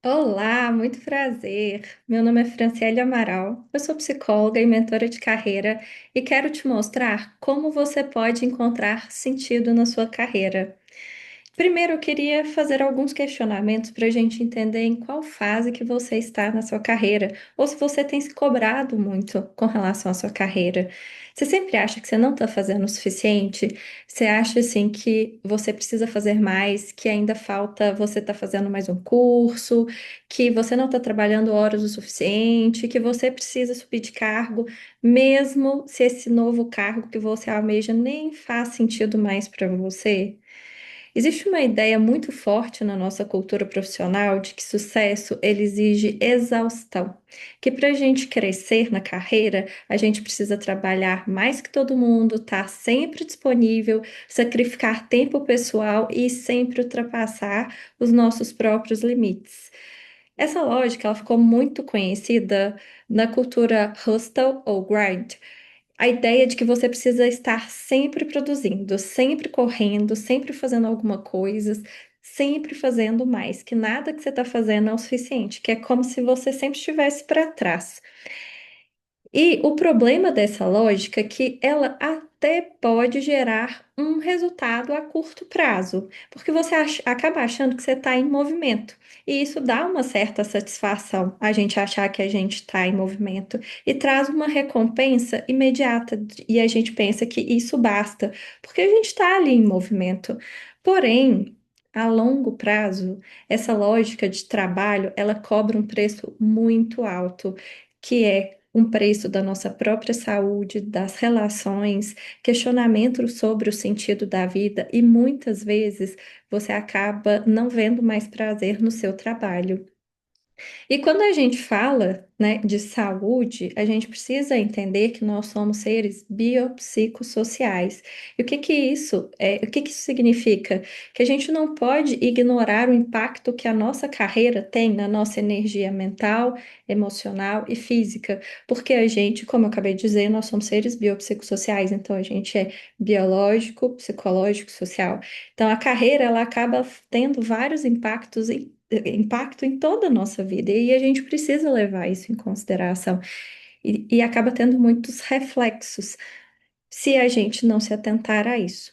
Olá, muito prazer. Meu nome é Franciele Amaral. Eu sou psicóloga e mentora de carreira e quero te mostrar como você pode encontrar sentido na sua carreira. Primeiro, eu queria fazer alguns questionamentos para a gente entender em qual fase que você está na sua carreira, ou se você tem se cobrado muito com relação à sua carreira. Você sempre acha que você não está fazendo o suficiente? Você acha assim que você precisa fazer mais, que ainda falta você estar fazendo mais um curso, que você não está trabalhando horas o suficiente, que você precisa subir de cargo, mesmo se esse novo cargo que você almeja nem faz sentido mais para você? Existe uma ideia muito forte na nossa cultura profissional de que sucesso ele exige exaustão, que para a gente crescer na carreira, a gente precisa trabalhar mais que todo mundo, estar sempre disponível, sacrificar tempo pessoal e sempre ultrapassar os nossos próprios limites. Essa lógica ela ficou muito conhecida na cultura hustle ou grind, a ideia de que você precisa estar sempre produzindo, sempre correndo, sempre fazendo alguma coisa, sempre fazendo mais, que nada que você está fazendo é o suficiente, que é como se você sempre estivesse para trás. E o problema dessa lógica é que ela até pode gerar um resultado a curto prazo, porque você acaba achando que você está em movimento. E isso dá uma certa satisfação, a gente achar que a gente está em movimento, e traz uma recompensa imediata, e a gente pensa que isso basta, porque a gente está ali em movimento. Porém, a longo prazo, essa lógica de trabalho, ela cobra um preço muito alto, que é um preço da nossa própria saúde, das relações, questionamento sobre o sentido da vida, e muitas vezes você acaba não vendo mais prazer no seu trabalho. E quando a gente fala, né, de saúde, a gente precisa entender que nós somos seres biopsicossociais. E o que que isso significa? Que a gente não pode ignorar o impacto que a nossa carreira tem na nossa energia mental, emocional e física, porque a gente, como eu acabei de dizer, nós somos seres biopsicossociais, então a gente é biológico, psicológico, social. Então a carreira ela acaba tendo vários impacto em toda a nossa vida, e a gente precisa levar isso em consideração. E acaba tendo muitos reflexos se a gente não se atentar a isso.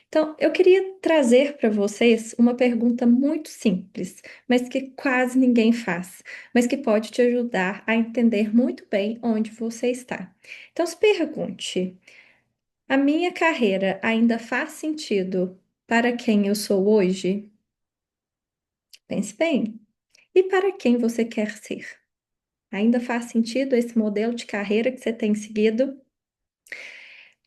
Então, eu queria trazer para vocês uma pergunta muito simples, mas que quase ninguém faz, mas que pode te ajudar a entender muito bem onde você está. Então, se pergunte: a minha carreira ainda faz sentido para quem eu sou hoje? Pense bem. E para quem você quer ser? Ainda faz sentido esse modelo de carreira que você tem seguido?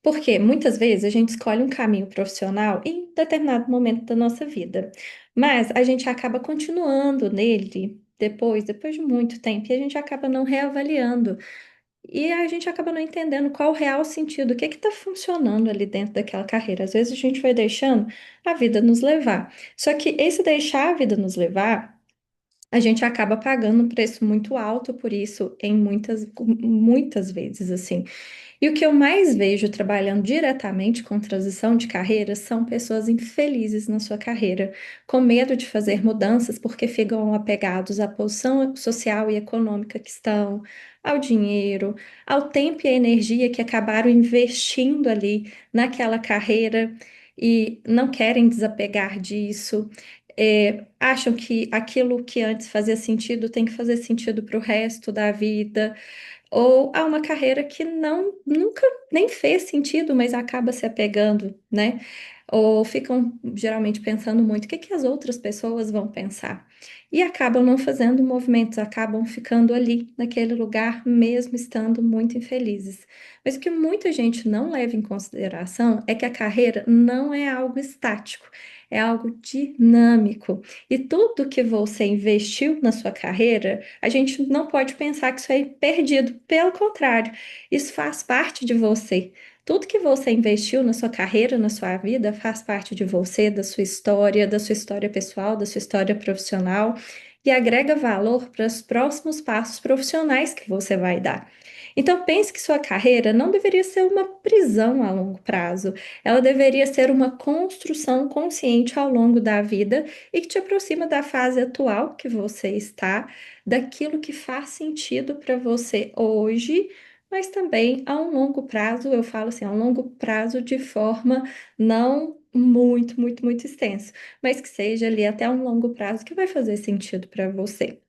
Porque muitas vezes a gente escolhe um caminho profissional em determinado momento da nossa vida, mas a gente acaba continuando nele depois de muito tempo, e a gente acaba não reavaliando. E a gente acaba não entendendo qual o real sentido, o que está funcionando ali dentro daquela carreira. Às vezes a gente vai deixando a vida nos levar. Só que esse deixar a vida nos levar a gente acaba pagando um preço muito alto por isso em muitas vezes, assim. E o que eu mais vejo trabalhando diretamente com transição de carreira são pessoas infelizes na sua carreira, com medo de fazer mudanças porque ficam apegados à posição social e econômica que estão, ao dinheiro, ao tempo e à energia que acabaram investindo ali naquela carreira e não querem desapegar disso. Acham que aquilo que antes fazia sentido tem que fazer sentido para o resto da vida, ou há uma carreira que nunca nem fez sentido, mas acaba se apegando, né? Ou ficam geralmente pensando muito o que que as outras pessoas vão pensar. E acabam não fazendo movimentos, acabam ficando ali, naquele lugar, mesmo estando muito infelizes. Mas o que muita gente não leva em consideração é que a carreira não é algo estático, é algo dinâmico. E tudo que você investiu na sua carreira, a gente não pode pensar que isso é perdido. Pelo contrário, isso faz parte de você. Tudo que você investiu na sua carreira, na sua vida, faz parte de você, da sua história pessoal, da sua história profissional. e agrega valor para os próximos passos profissionais que você vai dar. Então, pense que sua carreira não deveria ser uma prisão a longo prazo, ela deveria ser uma construção consciente ao longo da vida e que te aproxima da fase atual que você está, daquilo que faz sentido para você hoje, mas também a um longo prazo, eu falo assim, a um longo prazo de forma não muito extensa, mas que seja ali até um longo prazo que vai fazer sentido para você.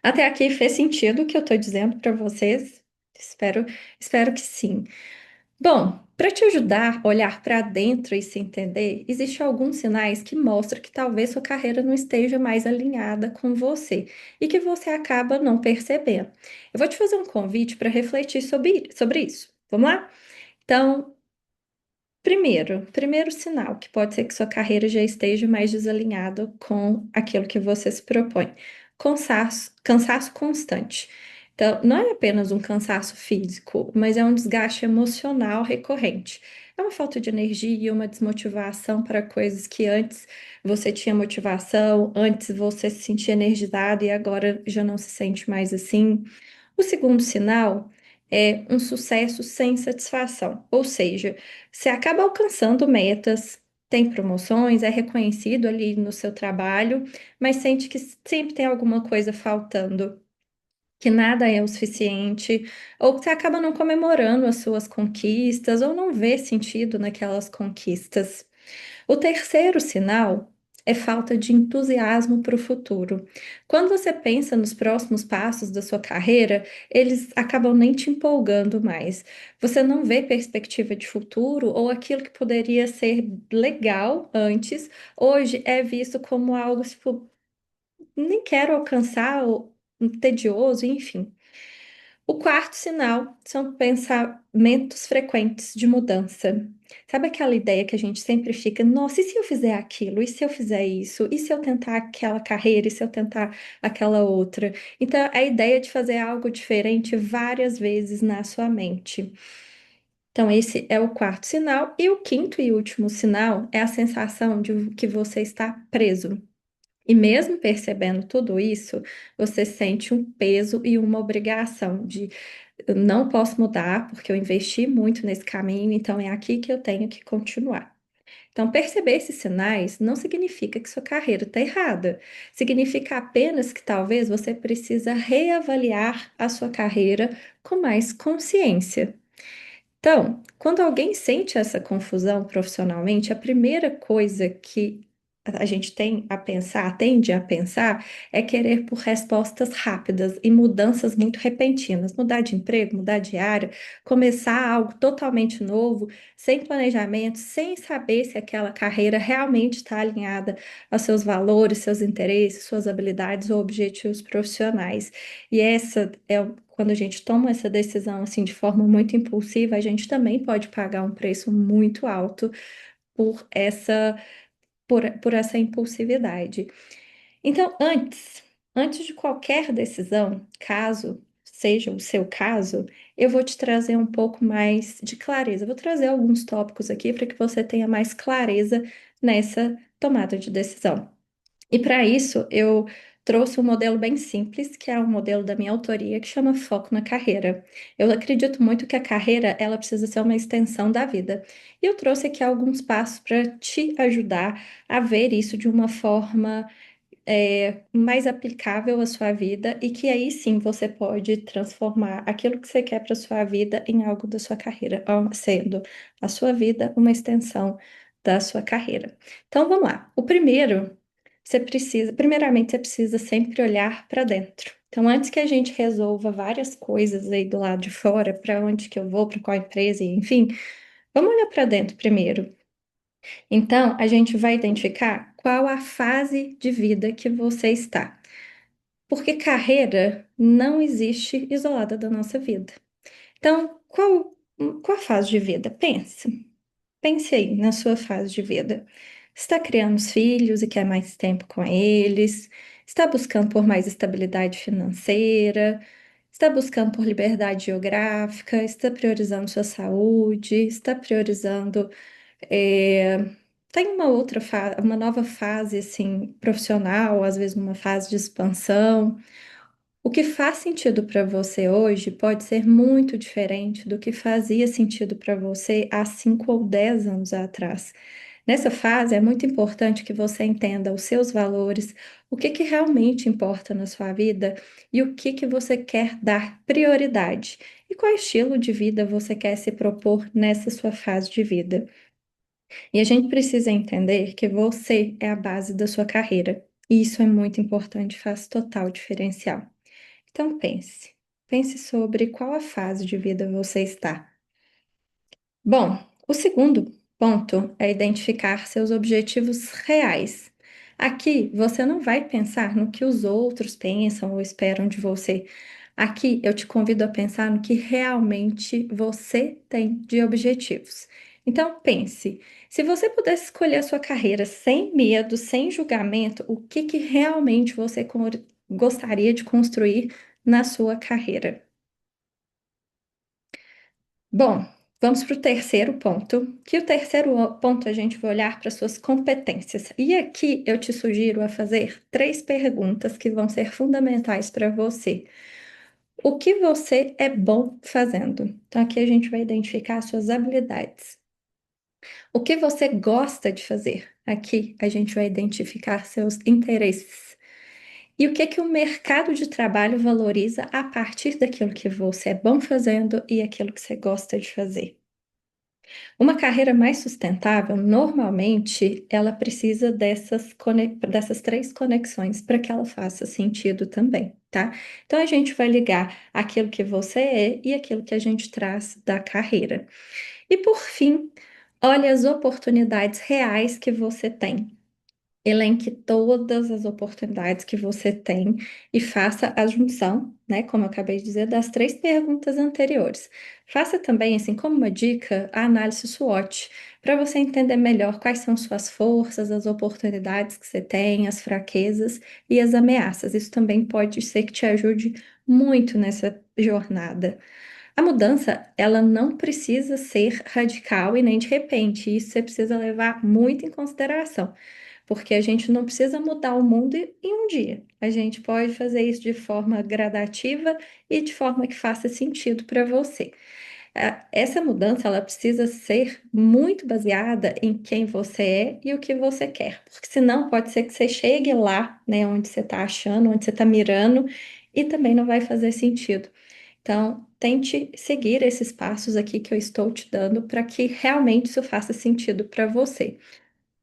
Até aqui fez sentido o que eu estou dizendo para vocês? Espero, espero que sim. Bom, para te ajudar a olhar para dentro e se entender, existem alguns sinais que mostram que talvez sua carreira não esteja mais alinhada com você e que você acaba não percebendo. Eu vou te fazer um convite para refletir sobre isso. Vamos lá? Então, primeiro sinal que pode ser que sua carreira já esteja mais desalinhada com aquilo que você se propõe. Cansaço constante. Então, não é apenas um cansaço físico, mas é um desgaste emocional recorrente. É uma falta de energia, uma desmotivação para coisas que antes você tinha motivação, antes você se sentia energizado e agora já não se sente mais assim. O segundo sinal é um sucesso sem satisfação, ou seja, você acaba alcançando metas, tem promoções, é reconhecido ali no seu trabalho, mas sente que sempre tem alguma coisa faltando, que nada é o suficiente, ou que você acaba não comemorando as suas conquistas, ou não vê sentido naquelas conquistas. O terceiro sinal é falta de entusiasmo para o futuro. Quando você pensa nos próximos passos da sua carreira, eles acabam nem te empolgando mais. Você não vê perspectiva de futuro ou aquilo que poderia ser legal antes, hoje é visto como algo tipo, nem quero alcançar, ou tedioso, enfim. O quarto sinal são pensamentos frequentes de mudança. Sabe aquela ideia que a gente sempre fica, nossa, e se eu fizer aquilo? E se eu fizer isso? E se eu tentar aquela carreira? E se eu tentar aquela outra? Então, a ideia de fazer algo diferente várias vezes na sua mente. Então, esse é o quarto sinal. E o quinto e último sinal é a sensação de que você está preso. E mesmo percebendo tudo isso, você sente um peso e uma obrigação de eu não posso mudar porque eu investi muito nesse caminho, então é aqui que eu tenho que continuar. Então, perceber esses sinais não significa que sua carreira está errada. Significa apenas que talvez você precisa reavaliar a sua carreira com mais consciência. Então, quando alguém sente essa confusão profissionalmente, a primeira coisa que a gente tem a pensar, tende a pensar, é querer por respostas rápidas e mudanças muito repentinas. Mudar de emprego, mudar de área, começar algo totalmente novo, sem planejamento, sem saber se aquela carreira realmente está alinhada aos seus valores, seus interesses, suas habilidades ou objetivos profissionais. E essa é quando a gente toma essa decisão assim de forma muito impulsiva, a gente também pode pagar um preço muito alto por por essa impulsividade. Então, antes de qualquer decisão, caso seja o seu caso, eu vou te trazer um pouco mais de clareza. Eu vou trazer alguns tópicos aqui para que você tenha mais clareza nessa tomada de decisão. E para isso, eu trouxe um modelo bem simples, que é um modelo da minha autoria, que chama Foco na Carreira. Eu acredito muito que a carreira, ela precisa ser uma extensão da vida. E eu trouxe aqui alguns passos para te ajudar a ver isso de uma forma mais aplicável à sua vida e que aí sim você pode transformar aquilo que você quer para sua vida em algo da sua carreira, ó, sendo a sua vida uma extensão da sua carreira. Então vamos lá. O primeiro, primeiramente, você precisa sempre olhar para dentro. Então, antes que a gente resolva várias coisas aí do lado de fora, para onde que eu vou, para qual empresa, enfim, vamos olhar para dentro primeiro. Então, a gente vai identificar qual a fase de vida que você está. Porque carreira não existe isolada da nossa vida. Então, qual a fase de vida? Pense aí na sua fase de vida. Está criando os filhos e quer mais tempo com eles? Está buscando por mais estabilidade financeira? Está buscando por liberdade geográfica? Está priorizando sua saúde? Está priorizando tem uma nova fase assim profissional, às vezes uma fase de expansão. O que faz sentido para você hoje pode ser muito diferente do que fazia sentido para você há 5 ou 10 anos atrás. Nessa fase, é muito importante que você entenda os seus valores, o que que realmente importa na sua vida e o que que você quer dar prioridade e qual estilo de vida você quer se propor nessa sua fase de vida. E a gente precisa entender que você é a base da sua carreira. E isso é muito importante, faz total diferencial. Então pense sobre qual a fase de vida você está. Bom, o segundo ponto é identificar seus objetivos reais. Aqui você não vai pensar no que os outros pensam ou esperam de você. Aqui eu te convido a pensar no que realmente você tem de objetivos. Então pense, se você pudesse escolher a sua carreira sem medo, sem julgamento, o que que realmente você gostaria de construir na sua carreira? Bom, vamos para o terceiro ponto, que o terceiro ponto a gente vai olhar para suas competências. E aqui eu te sugiro a fazer três perguntas que vão ser fundamentais para você. O que você é bom fazendo? Então aqui a gente vai identificar suas habilidades. O que você gosta de fazer? Aqui a gente vai identificar seus interesses. E o que que o mercado de trabalho valoriza a partir daquilo que você é bom fazendo e aquilo que você gosta de fazer? Uma carreira mais sustentável, normalmente, ela precisa dessas três conexões para que ela faça sentido também, tá? Então, a gente vai ligar aquilo que você é e aquilo que a gente traz da carreira. E, por fim, olhe as oportunidades reais que você tem. Elenque todas as oportunidades que você tem e faça a junção, né? Como eu acabei de dizer, das três perguntas anteriores. Faça também, assim, como uma dica, a análise SWOT, para você entender melhor quais são suas forças, as oportunidades que você tem, as fraquezas e as ameaças. Isso também pode ser que te ajude muito nessa jornada. A mudança, ela não precisa ser radical e nem de repente. Isso você precisa levar muito em consideração, porque a gente não precisa mudar o mundo em um dia. A gente pode fazer isso de forma gradativa e de forma que faça sentido para você. Essa mudança, ela precisa ser muito baseada em quem você é e o que você quer, porque senão pode ser que você chegue lá, né, onde você está achando, onde você está mirando, e também não vai fazer sentido. Então, tente seguir esses passos aqui que eu estou te dando para que realmente isso faça sentido para você.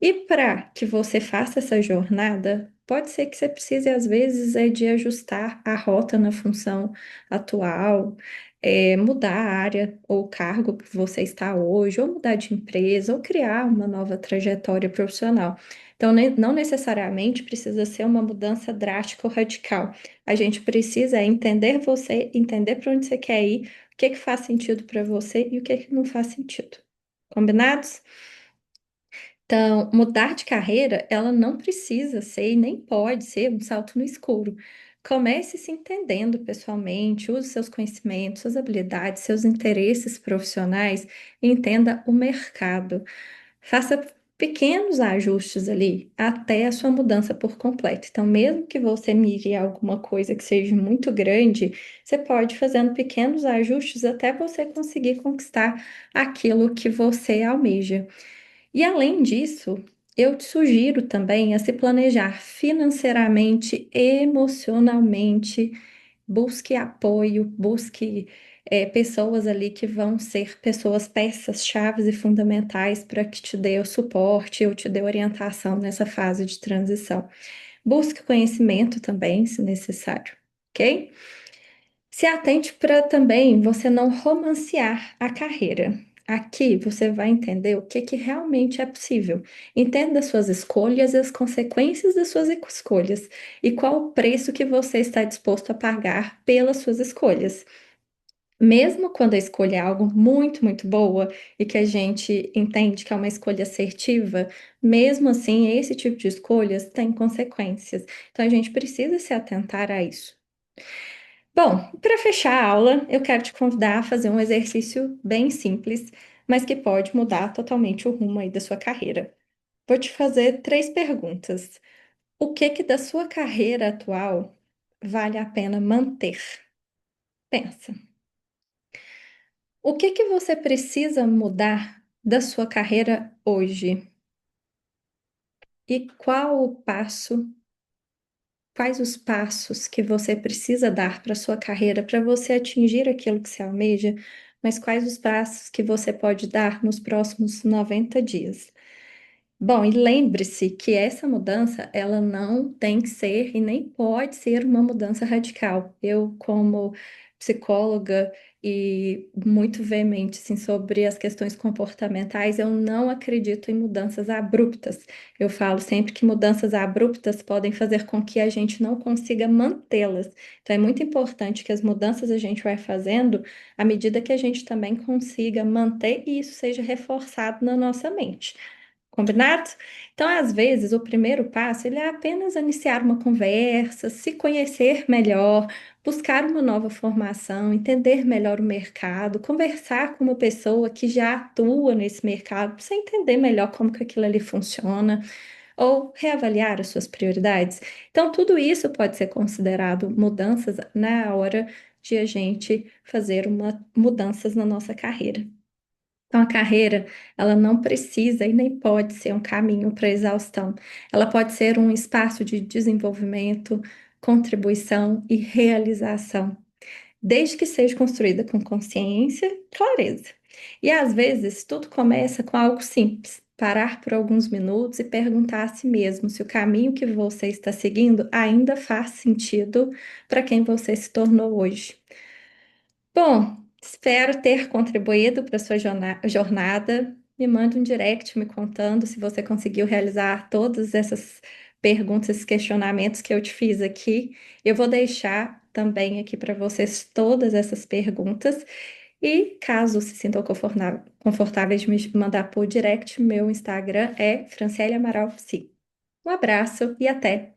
E para que você faça essa jornada, pode ser que você precise, às vezes, de ajustar a rota na função atual, mudar a área ou cargo que você está hoje, ou mudar de empresa, ou criar uma nova trajetória profissional. Então, não necessariamente precisa ser uma mudança drástica ou radical. A gente precisa entender você, entender para onde você quer ir, o que que faz sentido para você e o que que não faz sentido. Combinados? Então, mudar de carreira, ela não precisa ser e nem pode ser um salto no escuro. Comece se entendendo pessoalmente, use seus conhecimentos, suas habilidades, seus interesses profissionais e entenda o mercado. Faça pequenos ajustes ali até a sua mudança por completo. Então, mesmo que você mire alguma coisa que seja muito grande, você pode ir fazendo pequenos ajustes até você conseguir conquistar aquilo que você almeja. E além disso, eu te sugiro também a se planejar financeiramente, emocionalmente, busque apoio, busque pessoas ali que vão ser pessoas, peças chaves e fundamentais para que te dê o suporte ou te dê orientação nessa fase de transição. Busque conhecimento também, se necessário, ok? Se atente para também você não romancear a carreira. Aqui você vai entender o que que realmente é possível. Entenda as suas escolhas e as consequências das suas escolhas e qual o preço que você está disposto a pagar pelas suas escolhas. Mesmo quando a escolha é algo muito, muito boa e que a gente entende que é uma escolha assertiva, mesmo assim, esse tipo de escolhas tem consequências. Então a gente precisa se atentar a isso. Bom, para fechar a aula, eu quero te convidar a fazer um exercício bem simples, mas que pode mudar totalmente o rumo aí da sua carreira. Vou te fazer três perguntas. O que que da sua carreira atual vale a pena manter? Pensa. O que que você precisa mudar da sua carreira hoje? E quais os passos que você precisa dar para sua carreira para você atingir aquilo que você almeja, mas quais os passos que você pode dar nos próximos 90 dias? Bom, e lembre-se que essa mudança, ela não tem que ser e nem pode ser uma mudança radical. Eu, como psicóloga e muito veemente, assim, sobre as questões comportamentais, eu não acredito em mudanças abruptas. Eu falo sempre que mudanças abruptas podem fazer com que a gente não consiga mantê-las. Então, é muito importante que as mudanças a gente vai fazendo à medida que a gente também consiga manter e isso seja reforçado na nossa mente. Combinado? Então, às vezes, o primeiro passo ele é apenas iniciar uma conversa, se conhecer melhor, buscar uma nova formação, entender melhor o mercado, conversar com uma pessoa que já atua nesse mercado, para você entender melhor como que aquilo ali funciona, ou reavaliar as suas prioridades. Então, tudo isso pode ser considerado mudanças na hora de a gente fazer mudanças na nossa carreira. Então, a carreira, ela não precisa e nem pode ser um caminho para a exaustão. Ela pode ser um espaço de desenvolvimento, contribuição e realização, desde que seja construída com consciência e clareza. E às vezes, tudo começa com algo simples. Parar por alguns minutos e perguntar a si mesmo se o caminho que você está seguindo ainda faz sentido para quem você se tornou hoje. Bom, espero ter contribuído para a sua jornada. Me manda um direct me contando se você conseguiu realizar todas essas perguntas, esses questionamentos que eu te fiz aqui. Eu vou deixar também aqui para vocês todas essas perguntas. E caso se sintam confortáveis de me mandar por direct, meu Instagram é Franciele Amaral Psi. Um abraço e até!